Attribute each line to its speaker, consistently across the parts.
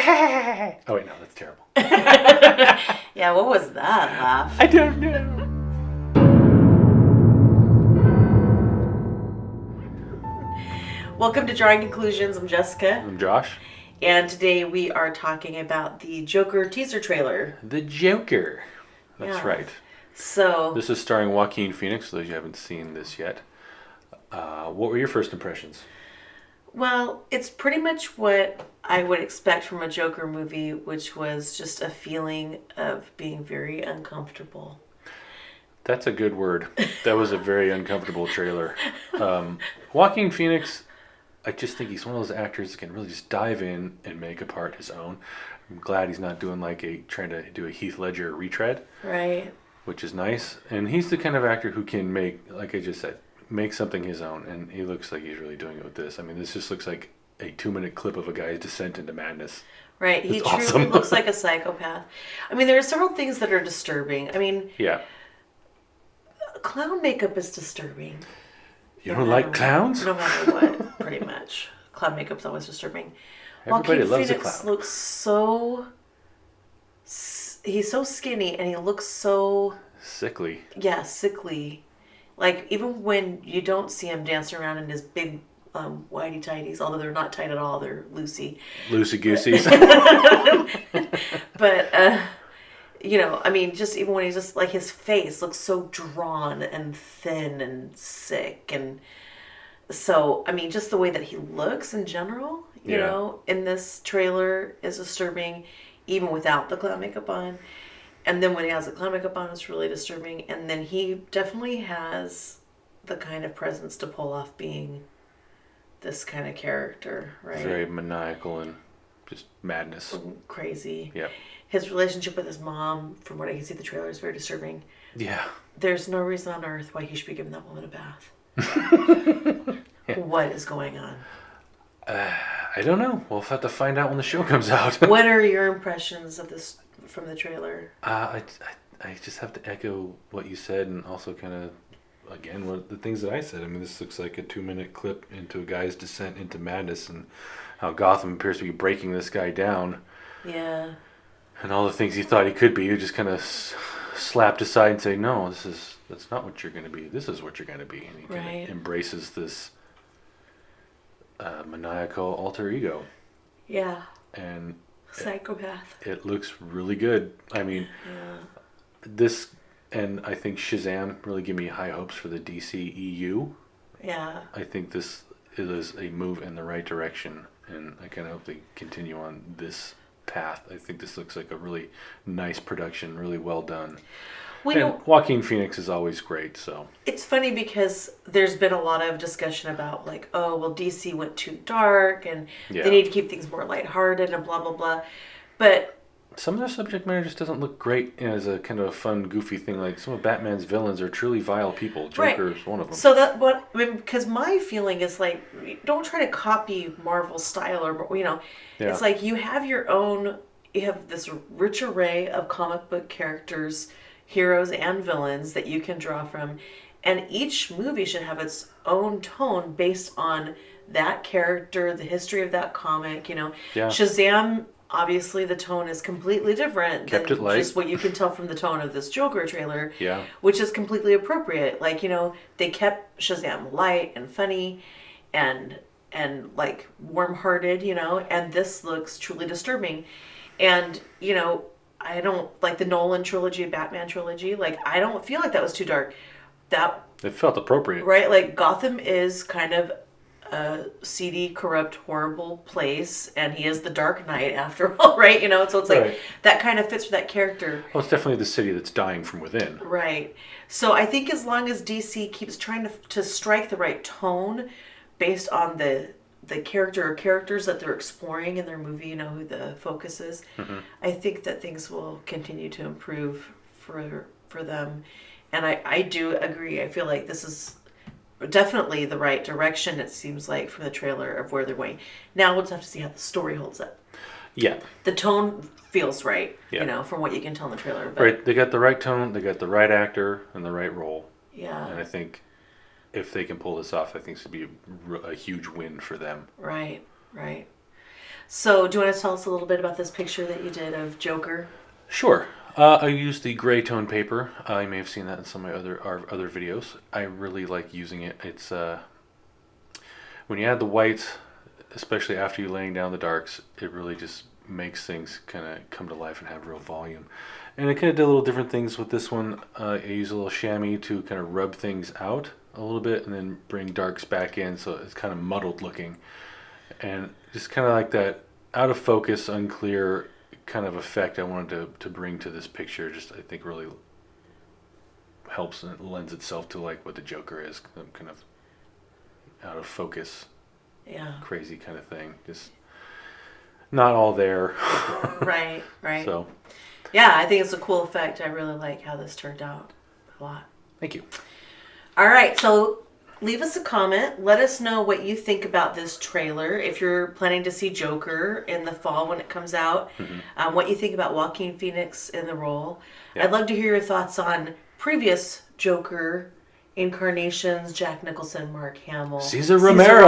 Speaker 1: Oh wait, no, that's terrible.
Speaker 2: Yeah, what was that laugh?
Speaker 1: I don't know.
Speaker 2: Welcome to Drawing Conclusions. I'm Jessica.
Speaker 1: I'm Josh.
Speaker 2: And today we are talking about the Joker teaser trailer.
Speaker 1: The Joker. That's
Speaker 2: Yeah.
Speaker 1: right.
Speaker 2: So,
Speaker 1: This is starring Joaquin Phoenix, for those you haven't seen this yet. What were your first impressions?
Speaker 2: well, it's pretty much what I would expect from a Joker movie, which was just a feeling of being very uncomfortable.
Speaker 1: That's a good word. That was a very uncomfortable trailer. Joaquin Phoenix, I just think he's one of those actors that can really just dive in and make a part his own. I'm glad he's not doing trying to do a Heath Ledger retread,
Speaker 2: Right.
Speaker 1: which is nice. And he's the kind of actor who can make, like I just said, make something his own. And he looks like he's really doing it with this. I mean, this just looks like a 2-minute clip of a guy's descent into madness.
Speaker 2: Right. He
Speaker 1: It's
Speaker 2: truly
Speaker 1: awesome.
Speaker 2: looks like a psychopath. I mean, there are several things that are disturbing. I mean,
Speaker 1: Yeah.
Speaker 2: clown makeup is disturbing.
Speaker 1: You
Speaker 2: No
Speaker 1: don't
Speaker 2: matter
Speaker 1: like clowns?
Speaker 2: No matter what, pretty much. Clown makeup's always disturbing.
Speaker 1: Everybody
Speaker 2: Joaquin
Speaker 1: loves a
Speaker 2: Phoenix
Speaker 1: clown.
Speaker 2: looks so... He's so skinny and he looks so,
Speaker 1: Sickly.
Speaker 2: sickly. Like, even when you don't see him dancing around in his big whitey tighties, although they're not tight at all, they're loosey.
Speaker 1: Loosey-goosey.
Speaker 2: But, I mean, just even when he's just, like, his face looks so drawn and thin and sick. And so, I mean, just the way that he looks in general, you
Speaker 1: Yeah.
Speaker 2: know, in this trailer is disturbing, even without the clown makeup on. And then when he has the clown makeup on, it's really disturbing. And then he definitely has the kind of presence to pull off being this kind of character, right?
Speaker 1: Very maniacal and just madness.
Speaker 2: Crazy.
Speaker 1: Yep.
Speaker 2: His relationship with his mom, from what I can see in the trailer, is very disturbing.
Speaker 1: Yeah.
Speaker 2: There's no reason on earth why he should be giving that woman a bath. What is going on?
Speaker 1: I don't know. We'll have to find out when the show comes out.
Speaker 2: What are your impressions of this from the trailer?
Speaker 1: I just have to echo what you said and also kind of, again, what the things that I said. I mean, this looks like a 2-minute clip into a guy's descent into madness and how Gotham appears to be breaking this guy down.
Speaker 2: Yeah.
Speaker 1: And all the things he thought he could be, he just kind of slapped aside and say, no, that's not what you're going to be. This is what you're going to be. And he kind
Speaker 2: Right.
Speaker 1: of embraces this maniacal alter ego.
Speaker 2: Yeah.
Speaker 1: And
Speaker 2: Psychopath.
Speaker 1: it looks really good. I mean,
Speaker 2: Yeah.
Speaker 1: this, and I think Shazam really gave me high hopes for the DCEU.
Speaker 2: Yeah.
Speaker 1: I think this is a move in the right direction, and I kind of hope they continue on this path. I think this looks like a really nice production, really well done. And Joaquin Phoenix is always great, so.
Speaker 2: It's funny because there's been a lot of discussion about like, oh, well, DC went too dark and
Speaker 1: Yeah.
Speaker 2: they need to keep things more lighthearted and blah, blah, blah. But
Speaker 1: Some of their subject matter just doesn't look great as a kind of a fun, goofy thing. Like some of Batman's villains are truly vile people. Joker's one of them.
Speaker 2: so because my feeling is like, don't try to copy Marvel style or,
Speaker 1: Yeah.
Speaker 2: it's like you have your own, you have this rich array of comic book characters, heroes and villains that you can draw from. And each movie should have its own tone based on that character, the history of that comic,
Speaker 1: Yeah.
Speaker 2: Shazam, obviously the tone is completely different
Speaker 1: Kept
Speaker 2: than
Speaker 1: it light.
Speaker 2: just what you can tell from the tone of this Joker trailer,
Speaker 1: Yeah.
Speaker 2: which is completely appropriate. Like, they kept Shazam light and funny and like warm-hearted, and this looks truly disturbing. And, I don't like the Nolan trilogy, Batman trilogy. Like, I don't feel like that was too dark.
Speaker 1: It felt appropriate.
Speaker 2: Right? Like, Gotham is kind of a seedy, corrupt, horrible place, and he is the Dark Knight after all, right? So it's like
Speaker 1: Right.
Speaker 2: that kind of fits for that character.
Speaker 1: Well, it's definitely the city that's dying from within.
Speaker 2: Right. So I think as long as DC keeps trying to strike the right tone based on the character or characters that they're exploring in their movie, who the focus is, I think that things will continue to improve for them. And I do agree. I feel like this is definitely the right direction, it seems like, from the trailer of where they're going. Now we'll just have to see how the story holds up.
Speaker 1: Yeah.
Speaker 2: The tone feels right,
Speaker 1: Yeah.
Speaker 2: from what you can tell in the trailer. But,
Speaker 1: Right. They got the right tone, they got the right actor, and the right role.
Speaker 2: yeah.
Speaker 1: And I think if they can pull this off, I think this would be a huge win for them.
Speaker 2: Right, right. So, do you want to tell us a little bit about this picture that you did of Joker?
Speaker 1: Sure. I used the gray tone paper. You may have seen that in some of my our other videos. I really like using it. It's when you add the whites, especially after you're laying down the darks, it really just makes things kind of come to life and have real volume. And I kind of did a little different things with this one. I used a little chamois to kind of rub things out a little bit and then bring darks back in, so it's kind of muddled looking. And just kind of like that out of focus, unclear kind of effect I wanted to bring to this picture. Just I think really helps and it lends itself to like what the Joker is, kind of out of focus,
Speaker 2: Yeah.
Speaker 1: crazy kind of thing. Just not all there.
Speaker 2: Right.
Speaker 1: So,
Speaker 2: Yeah, I think it's a cool effect. I really like how this turned out a lot.
Speaker 1: thank you.
Speaker 2: All right, so leave us a comment. Let us know what you think about this trailer. If you're planning to see Joker in the fall when it comes out, what you think about Joaquin Phoenix in the role.
Speaker 1: Yeah.
Speaker 2: I'd love to hear your thoughts on previous Joker incarnations: Jack Nicholson, Mark Hamill,
Speaker 1: Cesar Romero.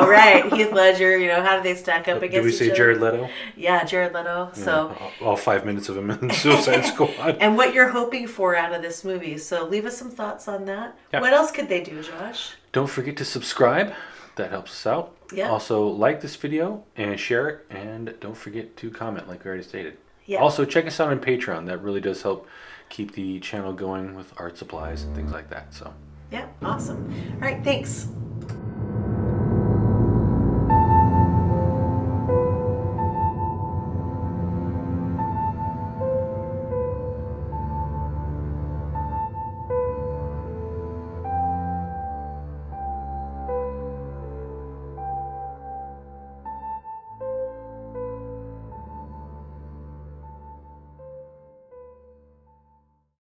Speaker 2: right? Heath Ledger. How do they stack up against
Speaker 1: Did we
Speaker 2: each
Speaker 1: say
Speaker 2: other?
Speaker 1: Jared Leto?
Speaker 2: Yeah, Jared Leto. So.
Speaker 1: All 5 minutes of him in Suicide Squad.
Speaker 2: And what you're hoping for out of this movie. So leave us some thoughts on that.
Speaker 1: Yeah.
Speaker 2: What else could they do, Josh?
Speaker 1: Don't forget to subscribe. That helps us out.
Speaker 2: Yeah.
Speaker 1: Also, like this video and share it. And don't forget to comment, like we already stated.
Speaker 2: Yeah.
Speaker 1: Also, check us out on Patreon. That really does help keep the channel going with art supplies and things like that. So.
Speaker 2: Yeah, awesome. All right, thanks.